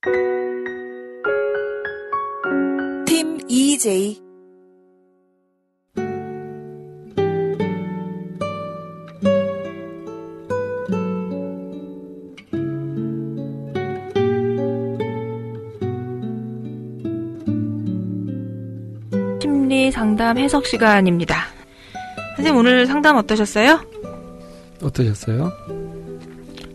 팀 EJ 심리 상담 해석 시간입니다. 선생님 오늘 상담 어떠셨어요? 어떠셨어요?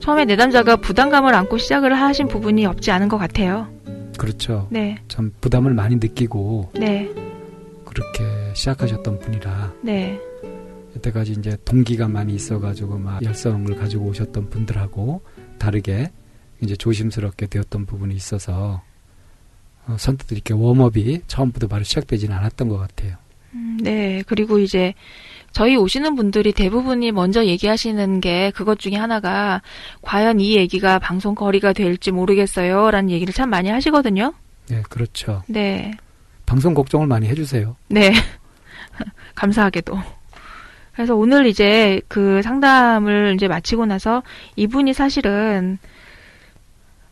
처음에 내담자가 부담감을 안고 시작을 하신 부분이 없지 않은 것 같아요. 그렇죠. 네. 참 부담을 많이 느끼고 네. 그렇게 시작하셨던 분이라 네. 여태까지 이제 동기가 많이 있어가지고 막 열성을 가지고 오셨던 분들하고 다르게 이제 조심스럽게 되었던 부분이 있어서 선뜻 이렇게 웜업이 처음부터 바로 시작되지는 않았던 것 같아요. 네. 그리고 이제 저희 오시는 분들이 대부분이 먼저 얘기하시는 게 그것 중에 하나가 과연 이 얘기가 방송 거리가 될지 모르겠어요 라는 얘기를 참 많이 하시거든요. 네, 그렇죠. 네. 방송 걱정을 많이 해주세요. 네. 감사하게도. 그래서 오늘 이제 그 상담을 이제 마치고 나서 이분이 사실은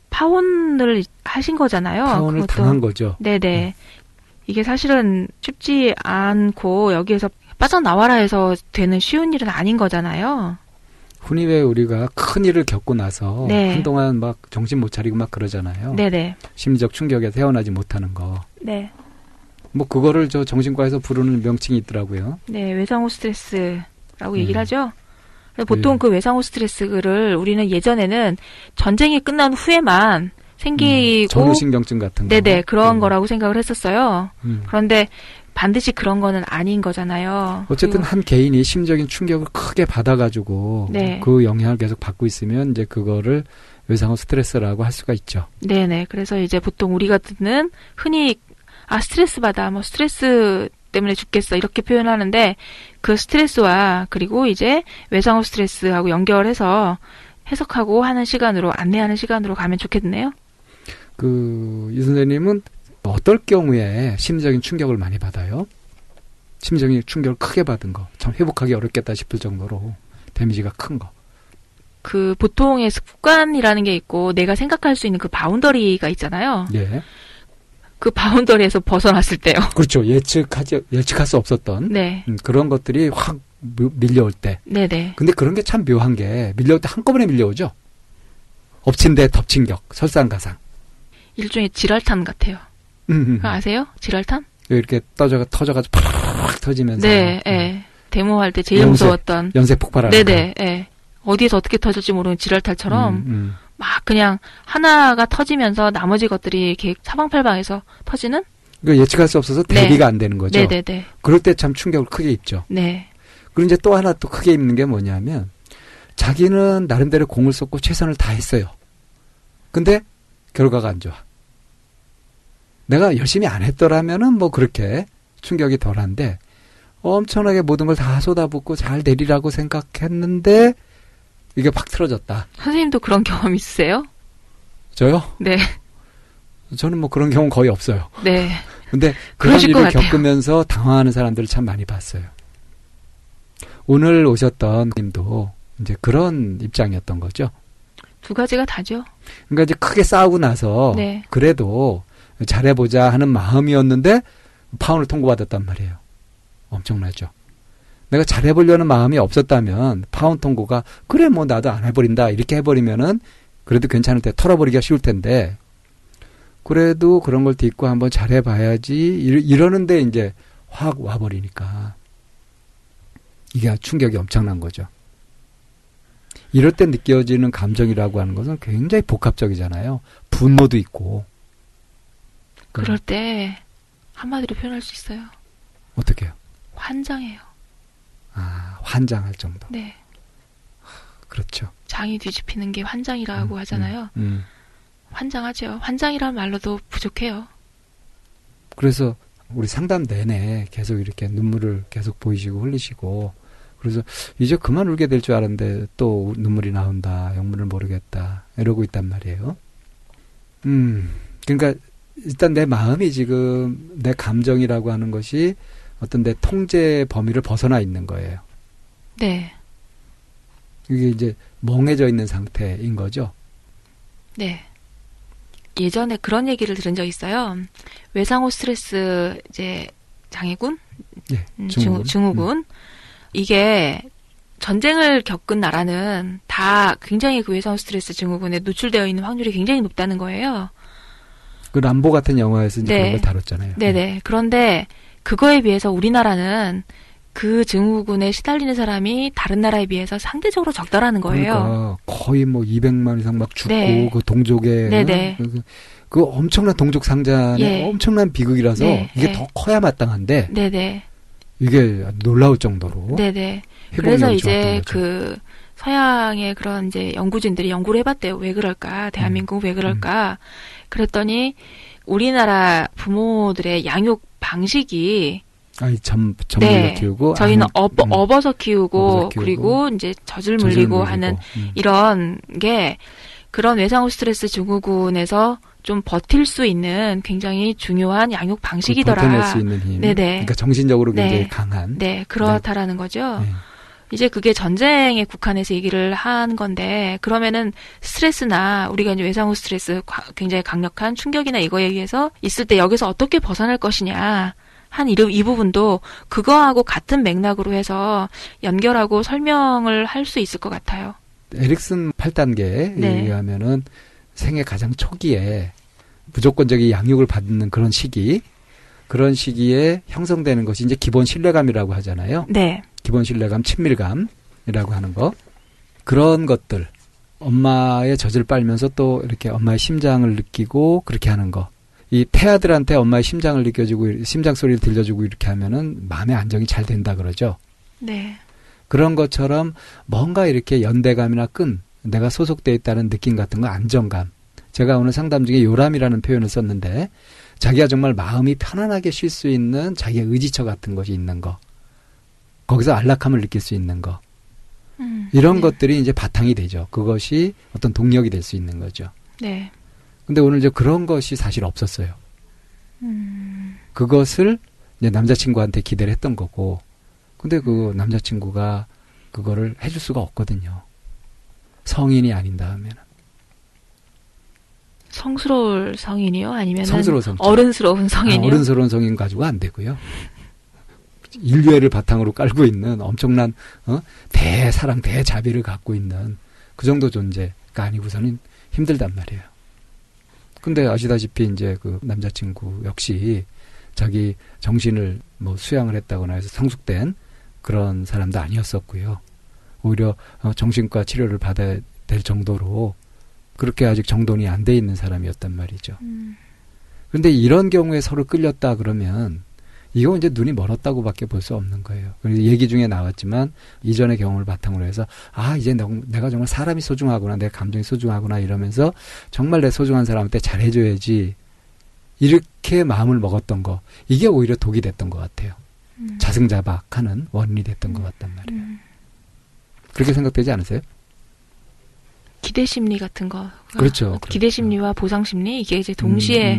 파혼을 하신 거잖아요. 파혼을 그것도. 당한 거죠. 네네. 이게 사실은 쉽지 않고 여기에서 빠져나와라 해서 되는 쉬운 일은 아닌 거잖아요. 흔히 왜 우리가 큰 일을 겪고 나서 네. 한동안 막 정신 못 차리고 막 그러잖아요. 네네. 심리적 충격에 태어나지 못하는 거. 네. 뭐 그거를 저 정신과에서 부르는 명칭이 있더라고요. 네, 외상후 스트레스라고 얘기를 하죠. 보통 네. 그 외상후 스트레스를 우리는 예전에는 전쟁이 끝난 후에만 생기고 전후신경증 같은 거. 네네 그런 거라고 생각을 했었어요. 그런데 반드시 그런 거는 아닌 거잖아요. 어쨌든 한 개인이 심적인 충격을 크게 받아가지고 네. 그 영향을 계속 받고 있으면 이제 그거를 외상후 스트레스라고 할 수가 있죠. 네네. 그래서 이제 보통 우리가 듣는 흔히 스트레스 받아 뭐 스트레스 때문에 죽겠어 이렇게 표현하는데 그 스트레스와 그리고 이제 외상후 스트레스하고 연결해서 해석하고 하는 시간으로 안내하는 시간으로 가면 좋겠네요. 이 선생님은 어떨 경우에 심리적인 충격을 많이 받아요? 심리적인 충격을 크게 받은 거, 참 회복하기 어렵겠다 싶을 정도로 데미지가 큰 거. 그 보통의 습관이라는 게 있고 내가 생각할 수 있는 그 바운더리가 있잖아요. 예. 그 바운더리에서 벗어났을 때요. 그렇죠. 예측할 수 없었던 네. 그런 것들이 확 밀려올 때. 네네. 근데 그런 게 참 묘한 게 밀려올 때 한꺼번에 밀려오죠. 엎친 데 덮친 격, 설상가상. 일종의 지랄탄 같아요. 그거 아세요? 지랄탄? 이렇게 터져가지고 팍 터지면서. 네, 예. 데모할 때 제일 무서웠던. 연쇄 폭발하는 네네, 예. 어디에서 어떻게 터질지 모르는 지랄탄처럼 막 그냥 하나가 터지면서 나머지 것들이 이렇게 사방팔방에서 터지는? 이거 예측할 수 없어서 대비가 안 되는 거죠. 네네네. 그럴 때 참 충격을 크게 입죠. 네. 그리고 이제 또 하나 또 크게 입는 게 뭐냐면 자기는 나름대로 공을 쏟고 최선을 다했어요. 근데 결과가 안 좋아. 내가 열심히 안 했더라면은 뭐 그렇게 충격이 덜한데 엄청나게 모든 걸 다 쏟아붓고 잘 되리라고 생각했는데 이게 팍 틀어졌다. 선생님도 그런 경험 있으세요? 저요? 네. 저는 뭐 그런 경험 거의 없어요. 네. 근데 그런 그러실 것 일을 같아요. 겪으면서 당황하는 사람들을 참 많이 봤어요. 오늘 오셨던 님도 이제 그런 입장이었던 거죠. 두 가지가 다죠. 그러니까 이제 크게 싸우고 나서 네. 그래도 잘해보자 하는 마음이었는데 파혼을 통고받았단 말이에요. 엄청나죠. 내가 잘해보려는 마음이 없었다면 파혼 통고가 그래 뭐 나도 안 해버린다 이렇게 해버리면은 그래도 괜찮을 때 털어버리기가 쉬울 텐데 그래도 그런 걸 딛고 한번 잘해봐야지 이러는데 이제 확 와버리니까 이게 충격이 엄청난 거죠. 이럴 때 느껴지는 감정이라고 하는 것은 굉장히 복합적이잖아요. 분노도 있고. 그럴 때 한마디로 표현할 수 있어요. 어떻게 해요? 환장해요. 환장할 정도. 네. 그렇죠. 장이 뒤집히는 게 환장이라고 하잖아요. 환장하죠. 환장이라는 말로도 부족해요. 그래서 우리 상담 내내 계속 이렇게 눈물을 계속 보이시고 흘리시고 그래서 이제 그만 울게 될 줄 알았는데 또 눈물이 나온다. 영문을 모르겠다. 이러고 있단 말이에요. 그러니까 일단 내 마음이 지금 내 감정이라고 하는 것이 어떤 내 통제 범위를 벗어나 있는 거예요. 네. 이게 이제 멍해져 있는 상태인 거죠. 네. 예전에 그런 얘기를 들은 적 있어요. 외상후 스트레스 이제 장애군, 예, 증후군. 이게 전쟁을 겪은 나라는 다 굉장히 그 외상후 스트레스 증후군에 노출되어 있는 확률이 굉장히 높다는 거예요. 그 람보 같은 영화에서 이제 네. 그런 걸 다뤘잖아요. 네네. 그런데 그거에 비해서 우리나라는 그 증후군에 시달리는 사람이 다른 나라에 비해서 상대적으로 적다라는 거예요. 그러니까 거의 뭐 200만 이상 막 죽고 네. 그 동족에 네네. 그 엄청난 동족 상잔의 예. 엄청난 비극이라서 네. 이게 네. 더 커야 마땅한데 네네. 이게 놀라울 정도로 네네. 회복력이 그래서 좋았던 이제 거죠. 그 서양의 그런 이제 연구진들이 연구를 해봤대요. 왜 그럴까? 대한민국 왜 그럴까? 그랬더니 우리나라 부모들의 양육 방식이 아이 전물로 네. 키우고 저희는 아는- 업어서 키우고 업어서 키우고, 그리고 이제 젖을 젖을 물리고 하는 음. 이런 게 그런 외상후 스트레스 증후군에서 좀 버틸 수 있는 굉장히 중요한 양육 방식이더라. 버텨낼 수 있는 힘. 네네. 그러니까 정신적으로 굉장히 네. 강한. 네, 그렇다라는 거죠. 네. 이제 그게 전쟁에 국한해서 얘기를 한 건데, 그러면은 스트레스나 우리가 이제 외상후 스트레스 굉장히 강력한 충격이나 이거에 의해서 있을 때 여기서 어떻게 벗어날 것이냐. 한 이 부분도 그거하고 같은 맥락으로 해서 연결하고 설명을 할 수 있을 것 같아요. 에릭슨 8단계에 네. 의하면은 생애 가장 초기에 무조건적인 양육을 받는 그런 시기, 그런 시기에 형성되는 것이 이제 기본 신뢰감이라고 하잖아요. 네. 기본 신뢰감, 친밀감이라고 하는 거. 그런 것들. 엄마의 젖을 빨면서 또 이렇게 엄마의 심장을 느끼고 그렇게 하는 거. 이 태아들한테 엄마의 심장을 느껴주고 심장 소리를 들려주고 이렇게 하면은 마음의 안정이 잘 된다 그러죠. 네. 그런 것처럼 뭔가 이렇게 연대감이나 끈, 내가 소속돼 있다는 느낌 같은 거, 안정감. 제가 오늘 상담 중에 요람이라는 표현을 썼는데 자기가 정말 마음이 편안하게 쉴 수 있는 자기의 의지처 같은 것이 있는 거. 거기서 안락함을 느낄 수 있는 거. 이런 네. 것들이 이제 바탕이 되죠. 그것이 어떤 동력이 될 수 있는 거죠. 네. 근데 오늘 이제 그런 것이 사실 없었어요. 그것을 이제 남자친구한테 기대를 했던 거고, 근데 그 남자친구가 그거를 해줄 수가 없거든요. 성인이 아닌 다음에는. 성스러울 성인이요? 아니면 성스러운 성인. 어른스러운 성인이요? 어른스러운 성인 가지고 안 되고요. 인류애를 바탕으로 깔고 있는 엄청난 대사랑, 대자비를 갖고 있는 그 정도 존재가 아니고서는 힘들단 말이에요. 근데 아시다시피 이제 그 남자친구 역시 자기 정신을 뭐 수양을 했다거나 해서 성숙된 그런 사람도 아니었었고요. 오히려 정신과 치료를 받아야 될 정도로 그렇게 아직 정돈이 안 돼 있는 사람이었단 말이죠. 그런데 이런 경우에 서로 끌렸다 그러면 이거 이제 눈이 멀었다고밖에 볼 수 없는 거예요. 그래서 얘기 중에 나왔지만 이전의 경험을 바탕으로 해서 이제 내가 정말 사람이 소중하구나, 내 감정이 소중하구나 이러면서 정말 내 소중한 사람한테 잘해줘야지 이렇게 마음을 먹었던 거, 이게 오히려 독이 됐던 것 같아요. 자승자박하는 원인이 됐던 것 같단 말이에요. 그렇게 생각되지 않으세요? 기대심리 같은 거. 그렇죠. 기대심리와 보상심리, 이게 이제 동시에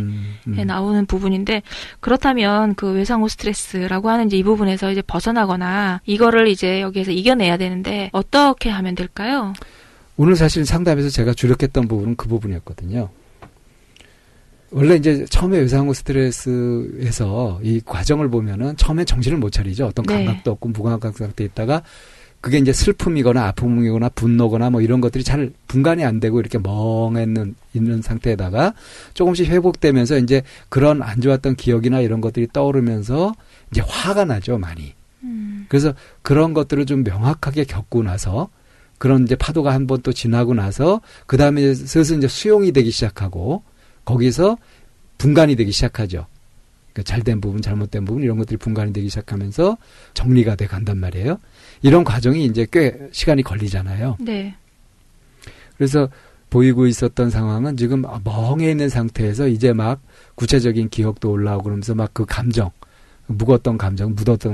나오는 부분인데, 그렇다면 그 외상후 스트레스라고 하는 이제 이 부분에서 이제 벗어나거나, 이거를 이제 여기에서 이겨내야 되는데, 어떻게 하면 될까요? 오늘 사실 상담에서 제가 주력했던 부분은 그 부분이었거든요. 원래 이제 처음에 외상후 스트레스에서 이 과정을 보면은 처음에 정신을 못 차리죠. 어떤 감각도 없고 무감각 상태에 있다가 그게 이제 슬픔이거나 아픔이거나 분노거나 뭐 이런 것들이 잘 분간이 안 되고 이렇게 있는 상태에다가 조금씩 회복되면서 이제 그런 안 좋았던 기억이나 이런 것들이 떠오르면서 이제 화가 나죠, 많이. 그래서 그런 것들을 좀 명확하게 겪고 나서 그런 이제 파도가 한 번 또 지나고 나서 그 다음에 슬슬 이제 수용이 되기 시작하고 거기서 분간이 되기 시작하죠. 그러니까 잘된 부분, 잘못된 부분 이런 것들이 분간이 되기 시작하면서 정리가 돼 간단 말이에요. 이런 과정이 이제 꽤 시간이 걸리잖아요. 네. 그래서 보이고 있었던 상황은 지금 멍해 있는 상태에서 이제 막 구체적인 기억도 올라오고 그러면서 막 그 감정, 묻었던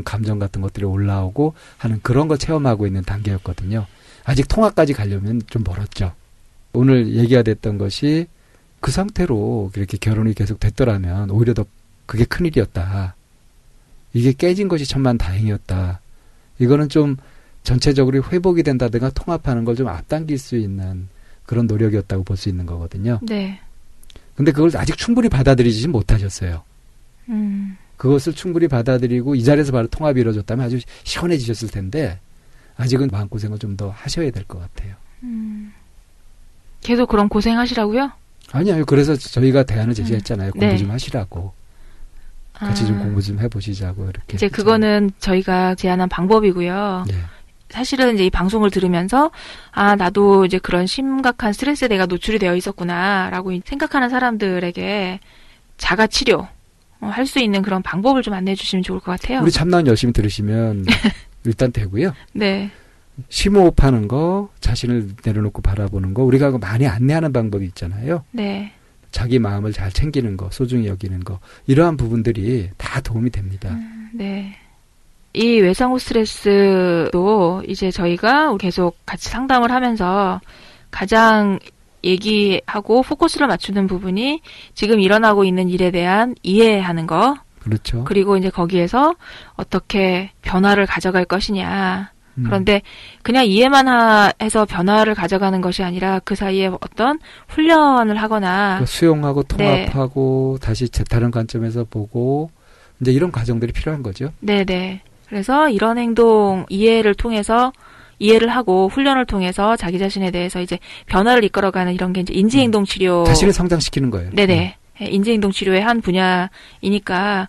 감정 같은 것들이 올라오고 하는 그런 거 체험하고 있는 단계였거든요. 아직 통화까지 가려면 좀 멀었죠. 오늘 얘기가 됐던 것이 그 상태로 이렇게 결혼이 계속 됐더라면 오히려 더 그게 큰일이었다. 이게 깨진 것이 천만 다행이었다. 이거는 좀 전체적으로 회복이 된다든가 통합하는 걸 좀 앞당길 수 있는 그런 노력이었다고 볼 수 있는 거거든요. 네. 근데 그걸 아직 충분히 받아들이지 못하셨어요. 그것을 충분히 받아들이고 이 자리에서 바로 통합이 이루어졌다면 아주 시원해지셨을 텐데 아직은 마음고생을 좀 더 하셔야 될 것 같아요. 계속 그런 고생하시라고요? 아니요. 그래서 저희가 대안을 제시했잖아요. 공부 네. 좀 하시라고. 같이 좀 공부 좀 해보시자고 이렇게. 이제 했죠. 그거는 저희가 제안한 방법이고요. 네. 사실은 이제 이 방송을 들으면서 아 나도 이제 그런 심각한 스트레스에 내가 노출이 되어 있었구나라고 생각하는 사람들에게 자가 치료 할 수 있는 그런 방법을 좀 안내해 주시면 좋을 것 같아요. 우리 참나원 열심히 들으시면 일단 되고요. 네, 심호흡하는 거, 자신을 내려놓고 바라보는 거, 우리가 많이 안내하는 방법이 있잖아요. 네, 자기 마음을 잘 챙기는 거, 소중히 여기는 거, 이러한 부분들이 다 도움이 됩니다. 네. 이 외상후 스트레스도 이제 저희가 계속 같이 상담을 하면서 가장 얘기하고 포커스를 맞추는 부분이 지금 일어나고 있는 일에 대한 이해하는 거. 그렇죠. 그리고 이제 거기에서 어떻게 변화를 가져갈 것이냐. 그런데 그냥 이해만 해서 변화를 가져가는 것이 아니라 그 사이에 어떤 훈련을 하거나 수용하고 통합하고 다시 다른 관점에서 보고 이제 이런 과정들이 필요한 거죠. 네네. 그래서 이런 행동 이해를 통해서 이해를 하고 훈련을 통해서 자기 자신에 대해서 이제 변화를 이끌어가는 이런 게 이제 인지행동 치료. 자신을 성장시키는 거예요. 네네. 인지행동 치료의 한 분야이니까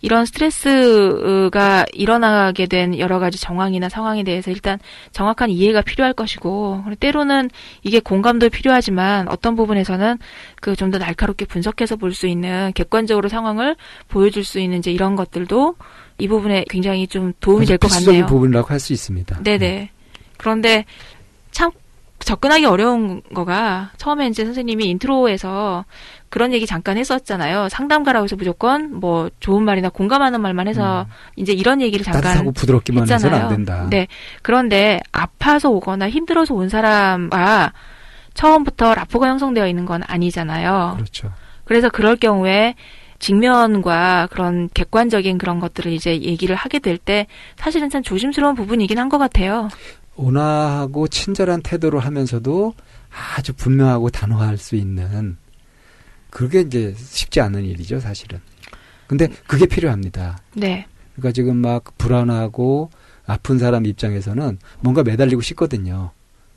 이런 스트레스가 일어나게 된 여러 가지 정황이나 상황에 대해서 일단 정확한 이해가 필요할 것이고 때로는 이게 공감도 필요하지만 어떤 부분에서는 그 좀 더 날카롭게 분석해서 볼 수 있는 객관적으로 상황을 보여줄 수 있는 이제 이런 것들도 이 부분에 굉장히 좀 도움이 될 것 같네요. 필수적인 부분이라고 할 수 있습니다. 네네. 그런데 참 접근하기 어려운 거가 처음에 이제 선생님이 인트로에서 그런 얘기 잠깐 했었잖아요. 상담가라고 해서 무조건 뭐 좋은 말이나 공감하는 말만 해서 이제 이런 얘기를 잠깐 따뜻하고 부드럽기만 했잖아요. 해서는 안 된다. 네. 그런데 아파서 오거나 힘들어서 온 사람과 처음부터 라포가 형성되어 있는 건 아니잖아요. 그렇죠. 그래서 그럴 경우에 직면과 그런 객관적인 그런 것들을 이제 얘기를 하게 될 때 사실은 참 조심스러운 부분이긴 한 것 같아요. 온화하고 친절한 태도로 하면서도 아주 분명하고 단호할 수 있는 그게 이제 쉽지 않은 일이죠, 사실은. 근데 그게 필요합니다. 네. 그러니까 지금 막 불안하고 아픈 사람 입장에서는 뭔가 매달리고 싶거든요.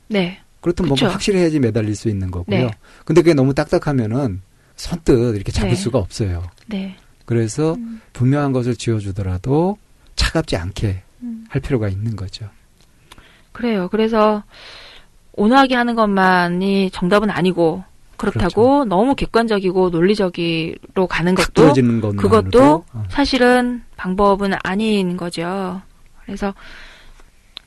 네. 그렇다면 그쵸. 뭔가 확실해야지 매달릴 수 있는 거고요. 네. 근데 그게 너무 딱딱하면은 선뜻 이렇게 잡을 네. 수가 없어요. 네. 그래서 분명한 것을 지어주더라도 차갑지 않게 할 필요가 있는 거죠. 그래요. 그래서 온화하게 하는 것만이 정답은 아니고 그렇다고 그렇죠. 너무 객관적이고 논리적으로 가는 탁 것도 떨어지는 것만으로도 그것도 사실은 방법은 아닌 거죠. 그래서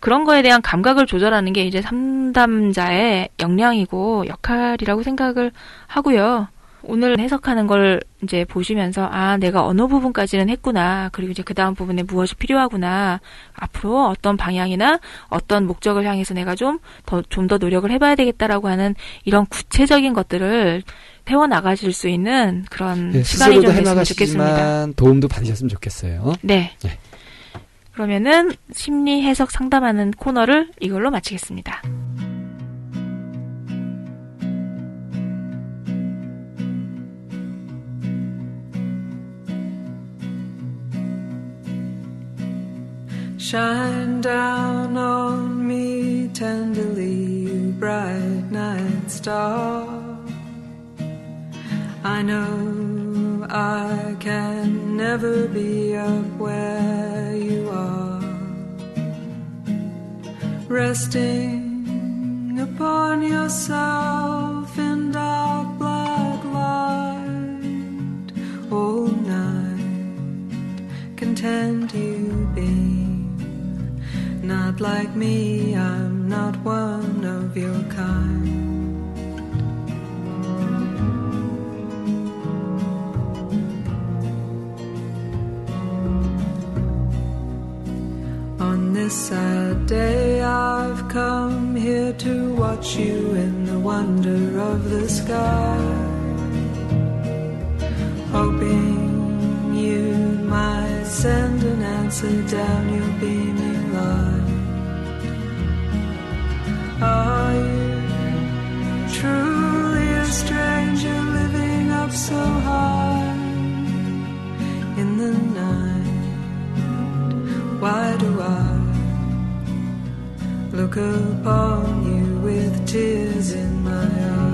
그런 거에 대한 감각을 조절하는 게 이제 상담자의 역량이고 역할이라고 생각을 하고요. 오늘 해석하는 걸 이제 보시면서 아 내가 어느 부분까지는 했구나. 그리고 이제 그 다음 부분에 무엇이 필요하구나. 앞으로 어떤 방향이나 어떤 목적을 향해서 내가 좀 더 노력을 해봐야 되겠다라고 하는 이런 구체적인 것들을 태워나가실 수 있는 그런 네, 시간이 좀 스스로도 됐으면 좋겠습니다. 해나가시지만 도움도 받으셨으면 좋겠어요. 네. 네. 그러면은 심리 해석 상담하는 코너를 이걸로 마치겠습니다. Shine down on me tenderly, you bright night star. I know I can never be up where you are. Resting upon yourself in dark black light, all night content you be. Not like me, I'm not one of your kind. On this sad day I've come here to watch you in the wonder of the sky, hoping you might send an answer down your beaming light. Are you truly a stranger living upstairs so high in the night? Why do I look upon you with tears in my eyes?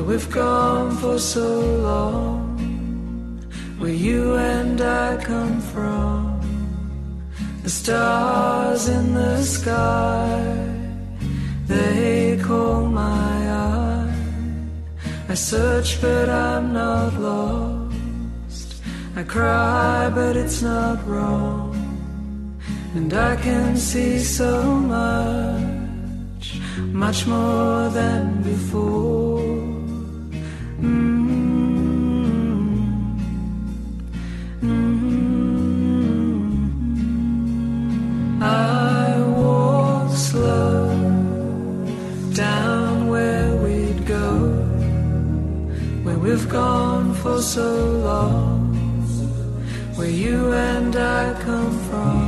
We've gone for so long, where you and I come from. The stars in the sky, they call my eye. I search but I'm not lost. I cry but it's not wrong. And I can see so much, much more than before. I walk slow down where we'd go, where we've gone for so long, where you and I come from.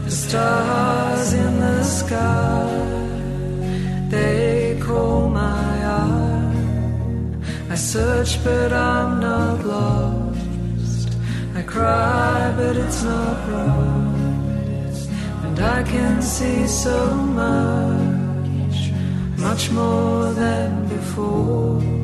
The stars in the sky, they call my eye. I search but I'm not lost. I cry but it's not wrong. And I can see so much, much more than before.